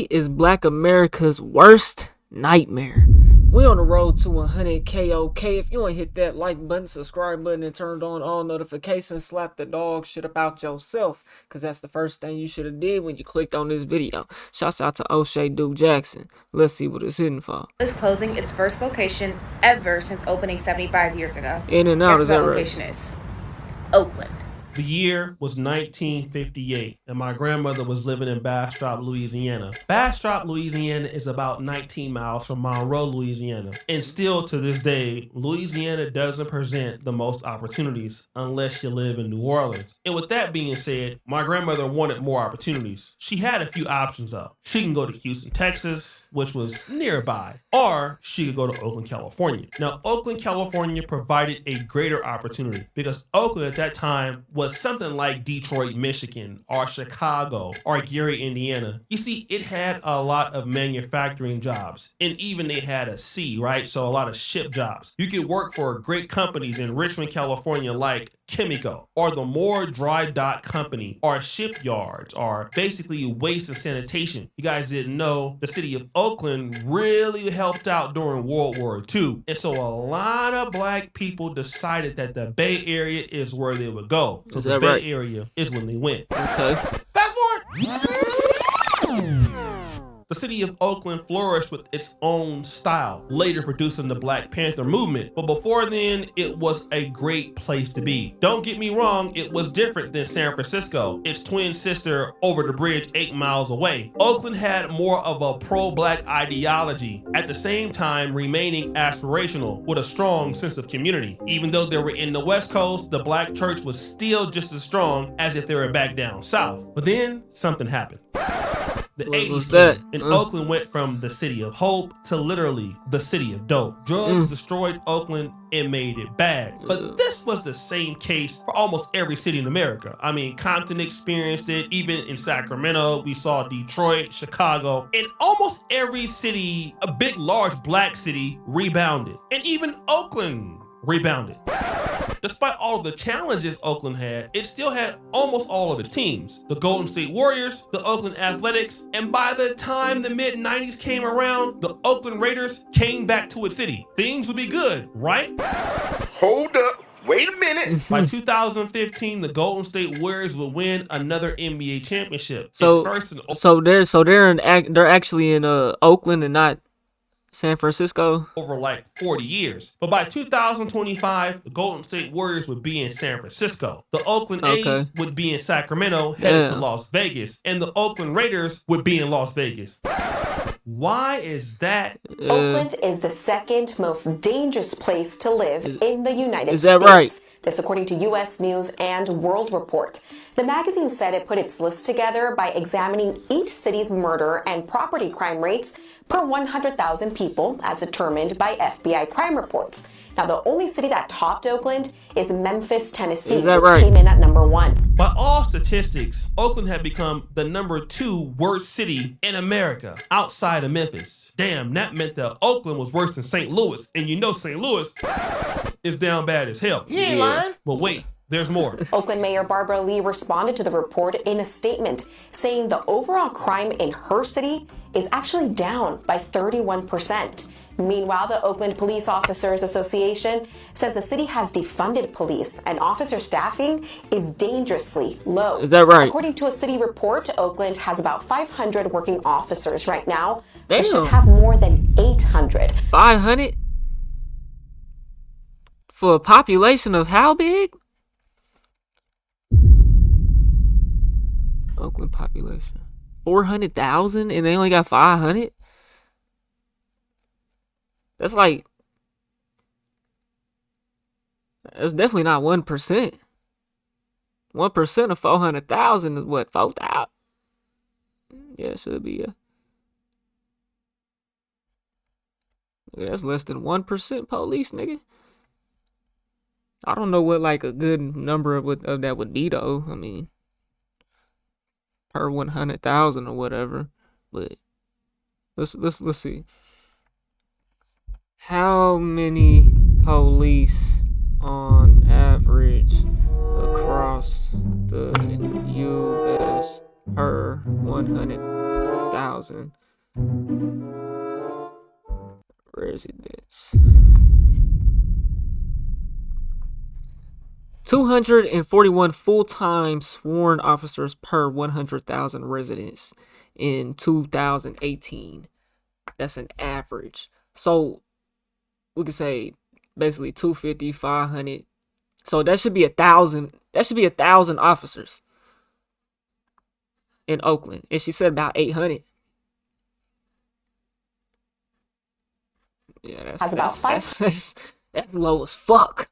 is Black America's worst nightmare. We on the road to 100K. Okay, if you ain't hit that like button, subscribe button, and turned on all notifications, slap the dog shit about yourself, cause that's the first thing you should have did when you clicked on this video. Shouts out to O'Shea Duke Jackson. Let's see what it's hitting for. Is closing its first location ever since opening 75 years ago. In and out. Guess Is that what right? location is? Oakland. The year was 1958, and my grandmother was living in Bastrop, Louisiana. Bastrop, Louisiana is about 19 miles from Monroe, Louisiana. And still to this day, Louisiana doesn't present the most opportunities unless you live in New Orleans. And with that being said, my grandmother wanted more opportunities. She had a few options up. She can go to Houston, Texas, which was nearby, or she could go to Oakland, California. Now, Oakland, California provided a greater opportunity because Oakland at that time was something like Detroit, Michigan, or Chicago, or Gary, Indiana. You see, it had a lot of manufacturing jobs, and even they had a sea, right? So a lot of ship jobs. You could work for great companies in Richmond, California, like Chemico, or the Moore Dry Dock Company, or shipyards, or basically waste and sanitation. You guys didn't know the city of Oakland really helped out during World War II. And so a lot of black people decided that the Bay Area is where they would go. So the Bay Area is when they went. Okay. Fast forward. The city of Oakland flourished with its own style, later producing the Black Panther movement. But before then, it was a great place to be. Don't get me wrong, it was different than San Francisco, its twin sister over the bridge 8 miles away. Oakland had more of a pro-black ideology, at the same time remaining aspirational with a strong sense of community. Even though they were in the West Coast, the black church was still just as strong as if they were back down south. But then something happened. The 80s came, and Oakland went from the city of hope to literally the city of dope. Drugs destroyed Oakland and made it bad. But this was the same case for almost every city in America. I mean, Compton experienced it. Even in Sacramento, we saw Detroit, Chicago, and almost every city, a big, large black city, rebounded. And even Oakland rebounded. Despite all of the challenges Oakland had, it still had almost all of its teams. The Golden State Warriors, the Oakland Athletics, and by the time the mid-90s came around, the Oakland Raiders came back to its city. Things would be good, right? Hold up. Wait a minute. By 2015, the Golden State Warriors will win another NBA championship. So they're actually in Oakland and not San Francisco over like 40 years. But by 2025, the Golden State Warriors would be in San Francisco. The Oakland A's would be in Sacramento, headed to Las Vegas. And the Oakland Raiders would be in Las Vegas. Why is that? Oakland is the second most dangerous place to live in the United States. Is that right? This according to U.S. News and World Report. The magazine said it put its list together by examining each city's murder and property crime rates per 100,000 people as determined by FBI crime reports. Now, the only city that topped Oakland is Memphis, Tennessee, which came in at number 1. By all statistics, Oakland had become the number 2 worst city in America outside of Memphis. Damn, that meant that Oakland was worse than St. Louis. And you know St. Louis is down bad as hell. You ain't lying. But wait, there's more. Oakland Mayor Barbara Lee responded to the report in a statement saying the overall crime in her city is actually down by 31%. Meanwhile, the Oakland Police Officers Association says the city has defunded police and officer staffing is dangerously low. Is that right? According to a city report, Oakland has about 500 working officers right now. Damn. It should have more than 800. 500? For a population of how big? Oakland population 400,000 and they only got 500. That's definitely not 1%. 1% of 400,000 is what, 4,000? Yeah, it should be. Yeah, that's less than 1% police, nigga. I don't know what like a good number of that would be though. I mean, per 100,000 or whatever. But let's see. How many police on average across the U.S. per 100 100,000 residents. 241 full-time sworn officers per 100,000 residents in 2018. That's an average. So we could say basically 250, 500. So that should be 1,000. That should be 1,000 officers in Oakland. And she said about 800. Yeah, that's low as fuck.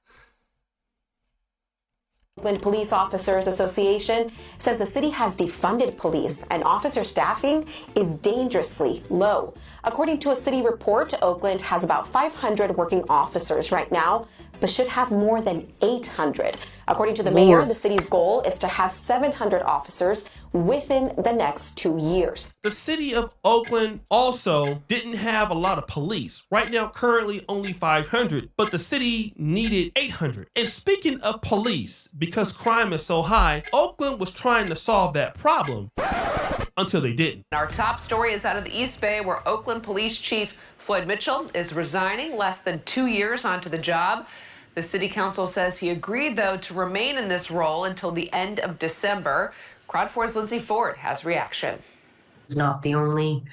Oakland Police Officers Association says the city has defunded police and officer staffing is dangerously low. According to a city report, Oakland has about 500 working officers right now, but should have more than 800. According to the mayor, the city's goal is to have 700 officers within the next 2 years. The city of Oakland also didn't have a lot of police. Right now, currently only 500, but the city needed 800. And speaking of police, because crime is so high, Oakland was trying to solve that problem until they didn't. Our top story is out of the East Bay, where Oakland Police Chief Floyd Mitchell is resigning less than 2 years onto the job. The city council says he agreed, though, to remain in this role until the end of December. Crowd 4's Lindsay Ford has reaction. He's not the only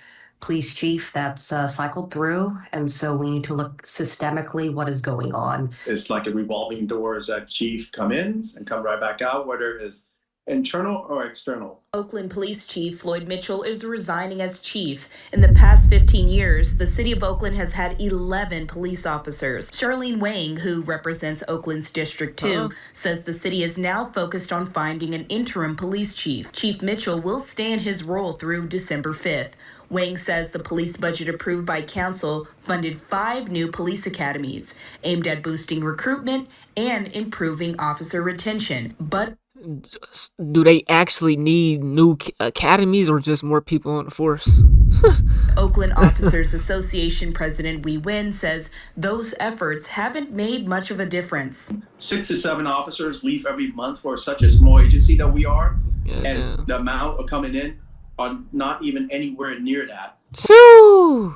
police chief that's cycled through, and so we need to look systemically what is going on. It's like a revolving door as that chief come in and come right back out, whether it's internal or external. Oakland Police Chief Floyd Mitchell is resigning as chief. In the past 15 years, the city of Oakland has had 11 police officers. Charlene Wang, who represents Oakland's District 2, says the city is now focused on finding an interim police chief. Chief Mitchell will stay in his role through December 5th. Wang says the police budget approved by council funded 5 new police academies aimed at boosting recruitment and improving officer retention. But do they actually need new academies or just more people on the force? Oakland Officers Association President Wee Win says those efforts haven't made much of a difference. 6 to 7 officers leave every month for such a small agency that we are, and the amount of coming in are not even anywhere near that. So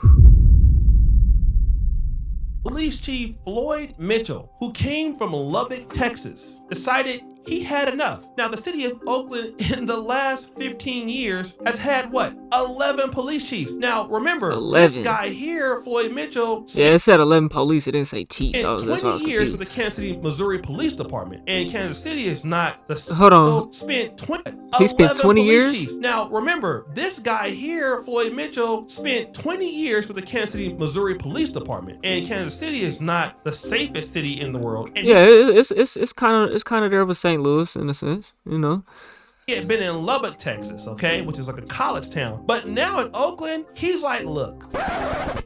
Police Chief Floyd Mitchell, who came from Lubbock, Texas, decided he had enough. Now, the city of Oakland in the last 15 years has had what? 11 police chiefs. Now, remember, 11. This guy here, Floyd Mitchell, yeah, it said 11 police. It didn't say chief. spent 20 years with the Kansas City, Missouri Police Department. And Kansas City is not the... Hold on. Spent 20, he spent 20 years? Chiefs. Now, remember, this guy here, Floyd Mitchell, spent 20 years with the Kansas City, Missouri Police Department. And Kansas City is not the safest city in the world. And yeah, it's kind of there with St. Louis in a sense, you know. He had been in Lubbock, Texas, okay, which is like a college town. But now in Oakland, he's like, look,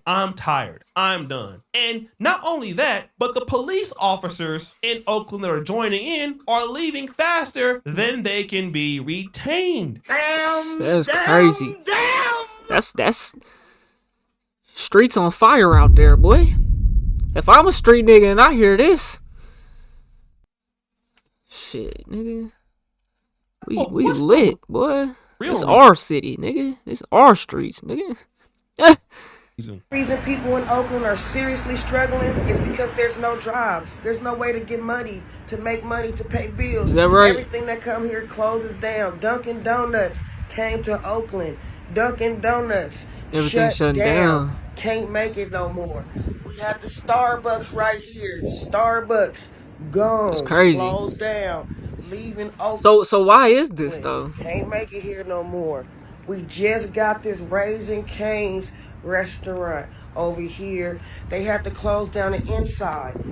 I'm tired. I'm done. And not only that, but the police officers in Oakland that are joining in are leaving faster than they can be retained. That's crazy. That's streets on fire out there, boy. If I'm a street nigga and I hear this, shit, nigga. We lit, boy. It's our city, nigga. It's our streets, nigga. The reason people in Oakland are seriously struggling is because there's no jobs. There's no way to get money, to make money, to pay bills. Is that right? Everything that come here closes down. Dunkin' Donuts came to Oakland. Dunkin' Donuts shut down. Can't make it no more. We have the Starbucks right here. Starbucks gone. That's crazy. Closed down. Leaving Oakland. So why is this though? Can't make it here no more. We just got this Raising Cane's restaurant over here. They had to close down the inside.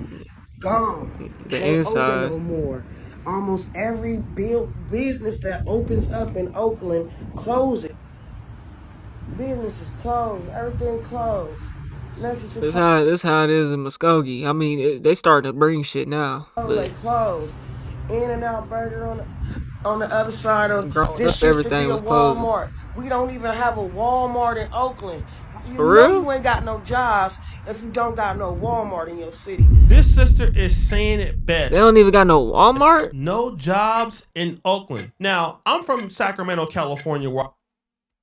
Gone. The Can't inside. open no more. Almost every business that opens up in Oakland, close it. Business is closed. Everything closed. This how it is in Muskogee. I mean, they starting to bring shit now. They closed. In-N-Out Burger on the other side of this. Everything was closing. Walmart. We don't even have a Walmart in Oakland. For real? You ain't got no jobs if you don't got no Walmart in your city. This sister is saying it best. They don't even got no Walmart? No jobs in Oakland. Now, I'm from Sacramento, California, where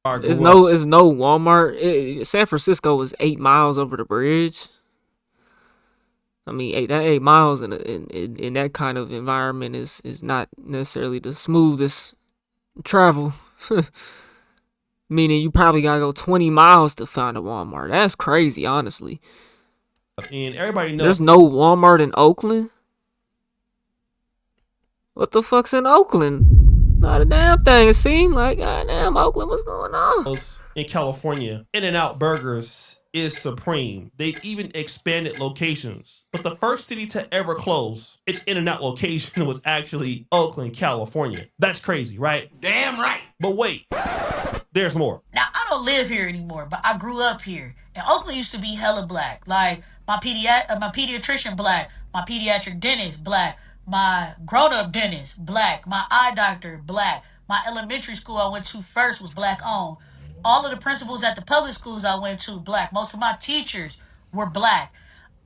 It's no Walmart. San Francisco was 8 miles over the bridge. I mean, 8 miles in that kind of environment is not necessarily the smoothest travel. Meaning you probably gotta go 20 miles to find a Walmart. That's crazy, honestly. And everybody knows there's no Walmart in Oakland. What the fuck's in Oakland? Not a damn thing. It seemed like, goddamn, Oakland, what's going on? In California, In-N-Out Burgers is supreme. They've even expanded locations. But the first city to ever close its In-N-Out location was actually Oakland, California. That's crazy, right? Damn right. But wait, there's more. Now, I don't live here anymore, but I grew up here. And Oakland used to be hella black. Like, my pediatrician black, my pediatric dentist black, my grown-up dentist black, my eye doctor black, my elementary school I went to first was black owned. All of the principals at the public schools I went to black. Most of my teachers were black.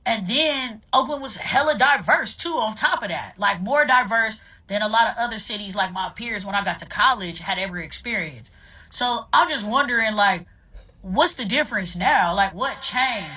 And then Oakland was hella diverse too on top of that. Like more diverse than a lot of other cities like my peers when I got to college had ever experienced. So I'm just wondering, like, what's the difference now? Like, what changed?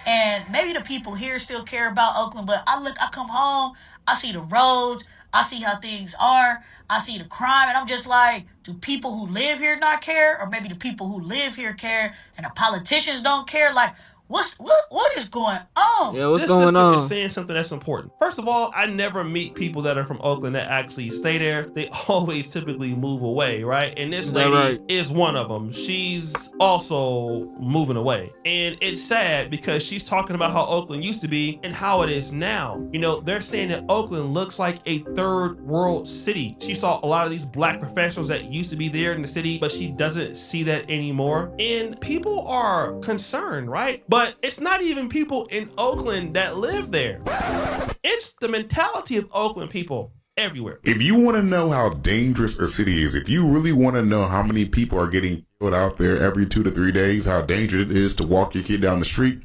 And maybe the people here still care about Oakland, but I come home, I see the roads, I see how things are, I see the crime, and I'm just like, do people who live here not care? Or maybe the people who live here care and the politicians don't care? Like, what is going on? Yeah, what's this going sister on? is saying something that's important. First of all, I never meet people that are from Oakland that actually stay there. They always typically move away, right? And this lady is one of them. She's also moving away. And it's sad because she's talking about how Oakland used to be and how it is now. You know, they're saying that Oakland looks like a third world city. She saw a lot of these black professionals that used to be there in the city, but she doesn't see that anymore. And people are concerned, right? But it's not even people in Oakland that live there. It's the mentality of Oakland people everywhere. If you want to know how dangerous a city is, if you really want to know how many people are getting killed out there every 2 to 3 days, how dangerous it is to walk your kid down the street,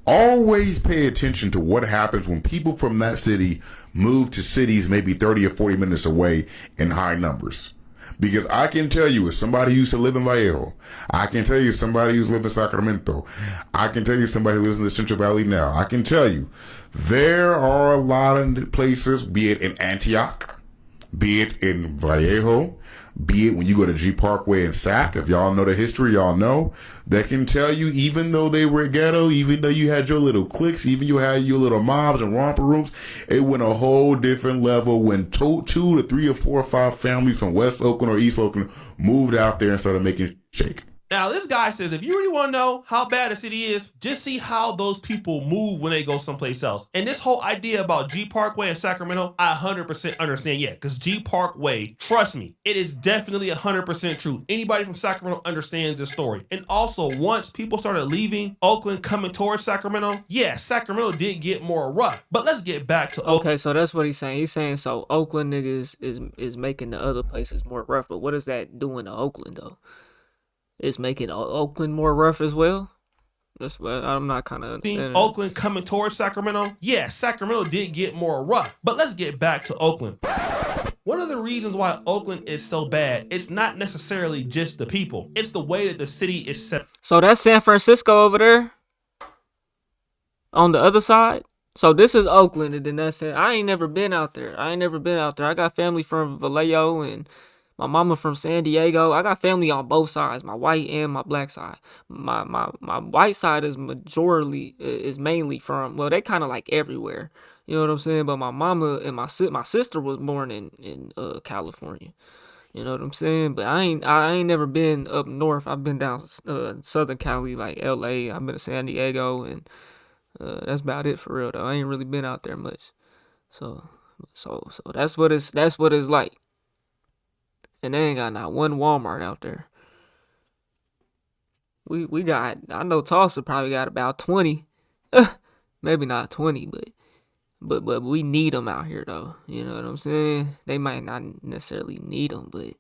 always pay attention to what happens when people from that city move to cities maybe 30 or 40 minutes away in high numbers. Because I can tell you, as somebody who used to live in Vallejo, I can tell you somebody who's lived in Sacramento, I can tell you somebody who lives in the Central Valley now, I can tell you, there are a lot of places, be it in Antioch, be it in Vallejo, be it when you go to G Parkway and Sac, if y'all know the history, y'all know, that can tell you, even though they were ghetto, even though you had your little cliques, even you had your little mobs and romper rooms, it went a whole different level when 2 to 3 or 4 or 5 families from West Oakland or East Oakland moved out there and started making shake. Now, this guy says, if you really want to know how bad a city is, just see how those people move when they go someplace else. And this whole idea about G Parkway in Sacramento, I 100% understand. Yeah, because G Parkway, trust me, it is definitely 100% true. Anybody from Sacramento understands this story. And also, once people started leaving Oakland, coming towards Sacramento, yeah, Sacramento did get more rough. But let's get back to Oakland. Okay, so that's what he's saying. He's saying, so Oakland niggas is making the other places more rough. But what is that doing to Oakland, though? Is making Oakland more rough as well? That's what I'm not kind of understanding. Oakland coming towards Sacramento? Yeah, Sacramento did get more rough. But let's get back to Oakland. One of the reasons why Oakland is so bad, it's not necessarily just the people. It's the way that the city is set. So that's San Francisco over there? On the other side? So this is Oakland, and then that's it. I ain't never been out there. I got family from Vallejo and my mama from San Diego. I got family on both sides, my white and my black side. My white side is mainly from, well, they kind of like everywhere. You know what I'm saying? But my mama and my sister was born in California. You know what I'm saying? But I ain't never been up north. I've been down Southern Cali, like LA. I've been to San Diego, and that's about it for real though. I ain't really been out there much. So that's what it's like. And they ain't got not one Walmart out there. We got, I know Tulsa probably got about 20. Maybe not 20, but we need them out here though. You know what I'm saying? They might not necessarily need them, but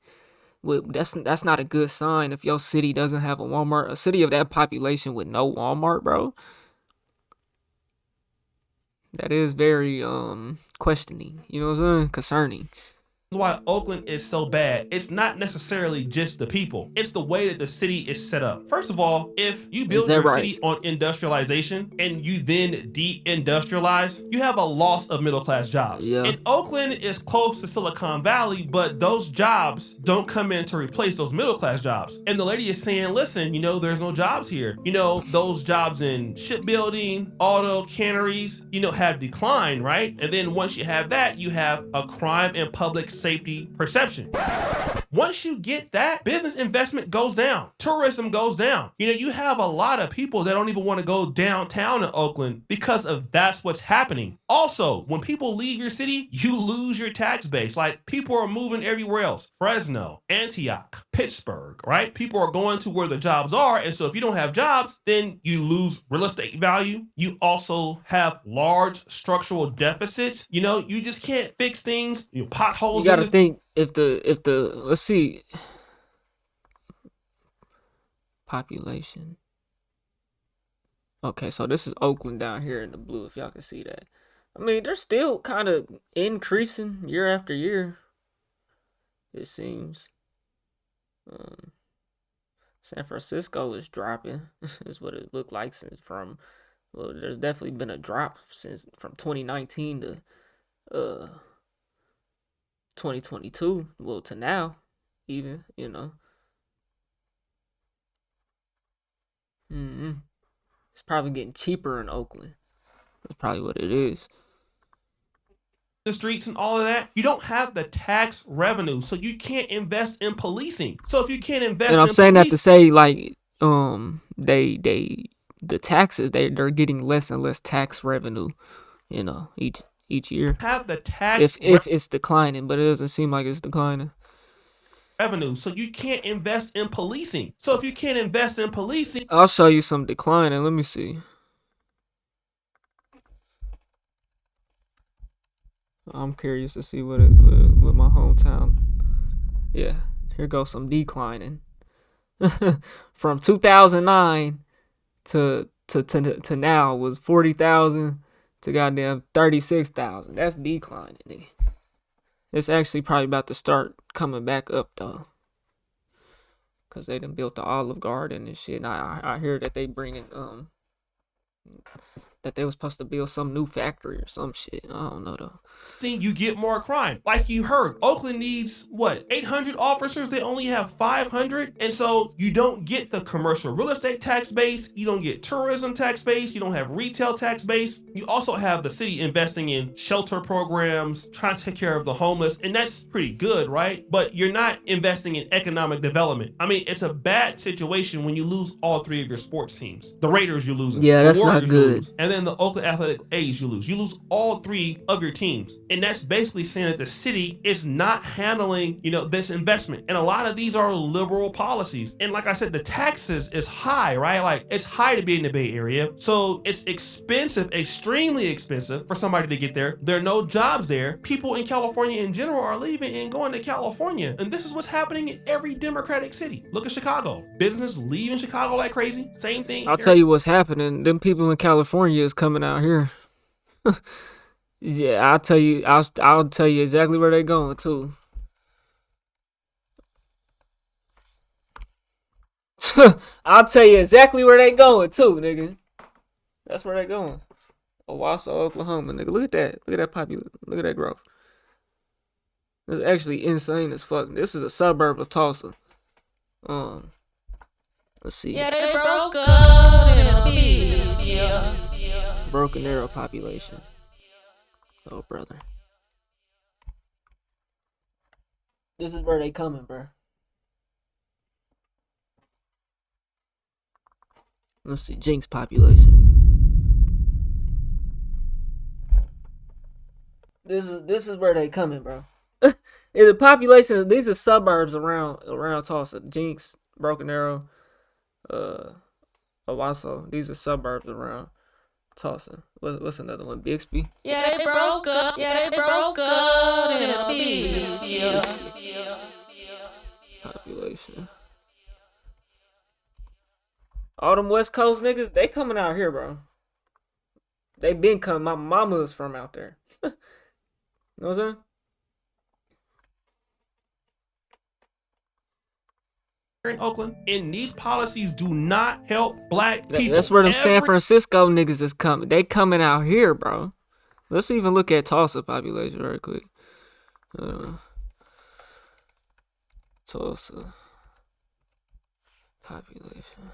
that's not a good sign if your city doesn't have a Walmart. A city of that population with no Walmart, bro. That is very questioning. You know what I'm saying? Concerning. why Oakland is so bad. It's not necessarily just the people. It's the way that the city is set up. First of all, if you Is build that your right? city on industrialization and you then de-industrialize, you have a loss of middle class jobs. Yeah. And Oakland is close to Silicon Valley, but those jobs don't come in to replace those middle class jobs. And the lady is saying, listen, there's no jobs here. Those jobs in shipbuilding, auto canneries, have declined, right? And then once you have that, you have a crime and public safety perception. Once you get that, business investment goes down. Tourism goes down. You have a lot of people that don't even want to go downtown in Oakland because of that's what's happening. Also, when people leave your city, you lose your tax base. Like, people are moving everywhere else. Fresno, Antioch, Pittsburgh, right? People are going to where the jobs are. And so if you don't have jobs, then you lose real estate value. You also have large structural deficits. You just can't fix things. Potholes. You got to think if the let's see, population. Okay, so this is Oakland down here in the blue, if y'all can see that. I mean, they're still kind of increasing year after year, it seems. San Francisco is dropping, is what it looked like there's definitely been a drop from 2019 to 2022, well, to now, even, It's probably getting cheaper in Oakland. That's probably what it is. The streets and all of that, you don't have the tax revenue, so you can't invest in policing. So if you can't invest and I'm saying that to say, like, the taxes, they're getting less and less tax revenue, each year. Have the tax if it's declining, but it doesn't seem like it's declining. Revenue, so you can't invest in policing. So if you can't invest in policing, I'll show you some declining. Let me see. I'm curious to see what my hometown. Yeah, here goes some declining. From 2009 to now was 40,000 to goddamn 36,000. That's declining, nigga. It's actually probably about to start coming back up though, cause they done built the Olive Garden and shit. And I hear that they bringing that they was supposed to build some new factory or some shit. I don't know though. You get more crime. Like you heard, Oakland needs 800 officers. They only have 500, and so you don't get the commercial real estate tax base. You don't get tourism tax base. You don't have retail tax base. You also have the city investing in shelter programs, trying to take care of the homeless, and that's pretty good, right? But you're not investing in economic development. I mean, it's a bad situation when you lose all three of your sports teams. The Raiders, you lose them. Yeah, that's the Warriors, not good. lose. And then the Oakland Athletic A's, you lose. You lose all three of your teams. And that's basically saying that the city is not handling, this investment. And a lot of these are liberal policies. And like I said, the taxes is high, right? Like, it's high to be in the Bay Area. So it's expensive, extremely expensive for somebody to get there. There are no jobs there. People in California in general are leaving and going to California. And this is what's happening in every Democratic city. Look at Chicago. Business leaving Chicago like crazy. Same thing. I'll tell you what's happening. Them people in California is coming out here. Yeah, I'll tell you exactly where they're going too. I'll tell you exactly where they going too, nigga. That's where they going. Owasso, Oklahoma, nigga. Look at that. Look at that look at that growth. It's actually insane as fuck. This is a suburb of Tulsa. Let's see. Yeah, they broke up in a beach, yeah. Broken Arrow population. Oh, brother. This is where they coming, bro. Let's see, Jinx population. This is where they coming, bro. It's a population. These are suburbs around Tulsa. Jinx, Broken Arrow, Owasso. These are suburbs around Tulsa. What's another one? Bixby. Yeah, they broke up. Yeah, they broke up in a beach, yeah. Population. All them West Coast niggas, they coming out here, bro. They been coming. My mama's from out there. You know what I'm saying? in Oakland, and these policies do not help black people. That's where them San Francisco niggas is coming. They coming out here, bro. Let's even look at Tulsa population right quick. Tulsa population.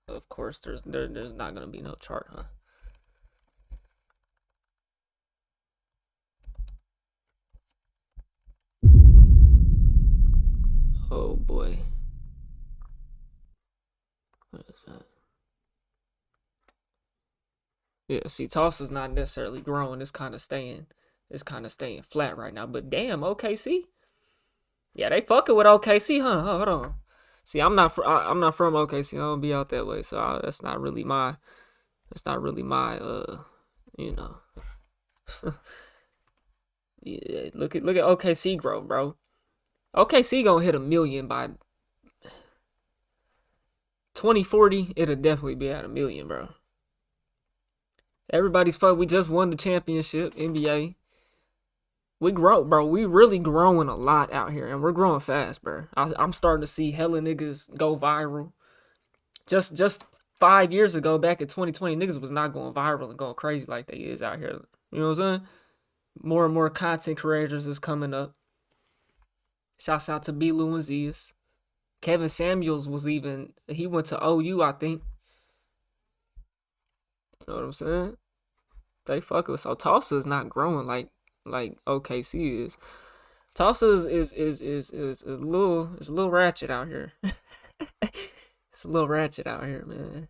Of course, there's not gonna be no chart, huh? Oh boy. What is that? Yeah, see, Tulsa's not necessarily growing. It's kind of staying flat right now. But damn, OKC. Yeah, they fucking with OKC, huh? Hold on. See, I'm not from OKC. I don't be out that way, so that's not really my you know. Yeah, look at OKC grow, bro. OKC gonna hit 1 million by 2040. It'll definitely be at 1 million, bro. Everybody's fuck. We just won the championship, NBA. We grow, bro. We really growing a lot out here, and we're growing fast, bro. I'm starting to see hella niggas go viral. Just 5 years ago, back in 2020, niggas was not going viral and going crazy like they is out here. You know what I'm saying? More and more content creators is coming up. Shouts out to B. Lou and Zias. Kevin Samuels he went to OU, I think. You know what I'm saying? They fuck with. So Tulsa is not growing like OKC is. Tulsa is a little ratchet out here. It's a little ratchet out here, man.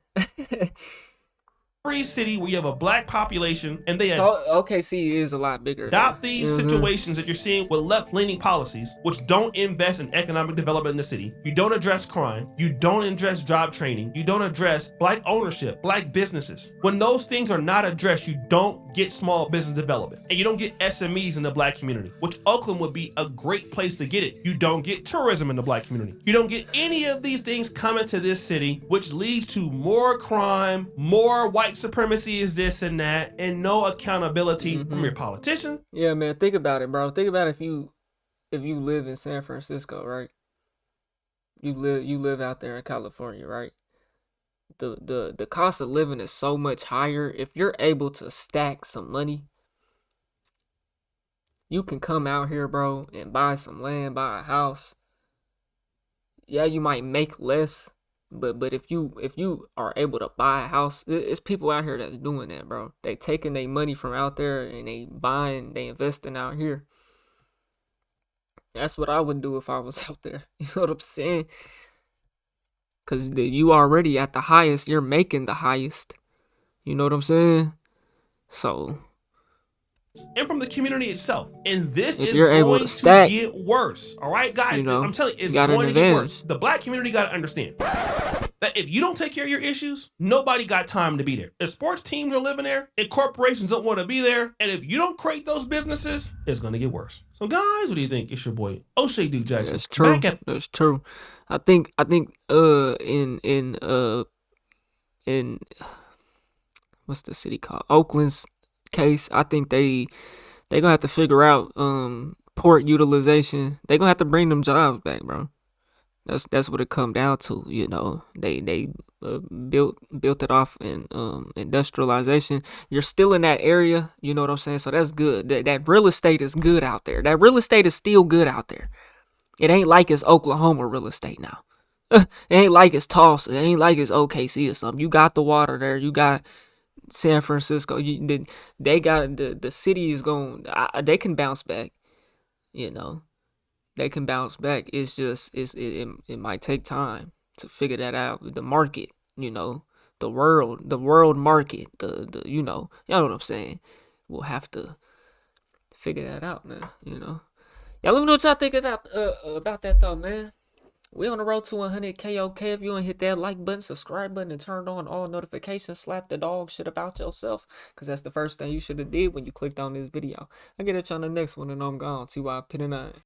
Every city where you have a black population and they OKC is a lot bigger. adopt these situations that you're seeing with left-leaning policies, which don't invest in economic development in the city. You don't address crime. You don't address job training. You don't address black ownership, black businesses. When those things are not addressed, you don't get small business development, and you don't get SMEs in the black community, which Oakland would be a great place to get it. You don't get tourism in the black community. You don't get any of these things coming to this city, which leads to more crime, more white supremacy is this and that, and no accountability from your politician. Yeah, man, think about it, bro. Think about if you live in San Francisco, right? You live out there in California, right? The cost of living is so much higher. If you're able to stack some money, you can come out here, bro, and buy some land, buy a house. Yeah, you might make less, but if you are able to buy a house, it's people out here that's doing that, bro. They taking their money from out there and they investing out here. That's what I would do if I was out there. You know what I'm saying? Cause you already at the highest, you're making the highest. You know what I'm saying? So. And from the community itself. And this if is you're going able to stack, get worse. All right, guys? You know, I'm telling you, it's got going an to get advantage. worse. The black community got to understand that if you don't take care of your issues, nobody got time to be there. If sports teams are living there and corporations don't want to be there, and if you don't create those businesses, it's going to get worse. So, guys, what do you think? It's your boy, O'Shea Duke Jackson. That's true. That's true. I think in what's the city called? Oakland's case, I think they gonna have to figure out port utilization. They gonna have to bring them jobs back, bro. That's what it come down to. You know, they built it off in industrialization. You're still in that area. You know what I'm saying? So that's good. That real estate is good out there. That real estate is still good out there. It ain't like it's Oklahoma real estate now. It ain't like it's Tulsa. It ain't like it's OKC or something. You got the water there. You got San Francisco. They got the city is going. They can bounce back. You know, they can bounce back. It's just it might take time to figure that out. The market, you know, the world market. The you know what I'm saying. We'll have to figure that out, man. You know. Y'all let me know what y'all think about that though, man. We on the road to 100K, okay? If you ain't hit that like button, subscribe button, and turned on all notifications, slap the dog shit about yourself, because that's the first thing you should have did when you clicked on this video. I'll get at you on the next one, and I'm gone. TY Pin and 9.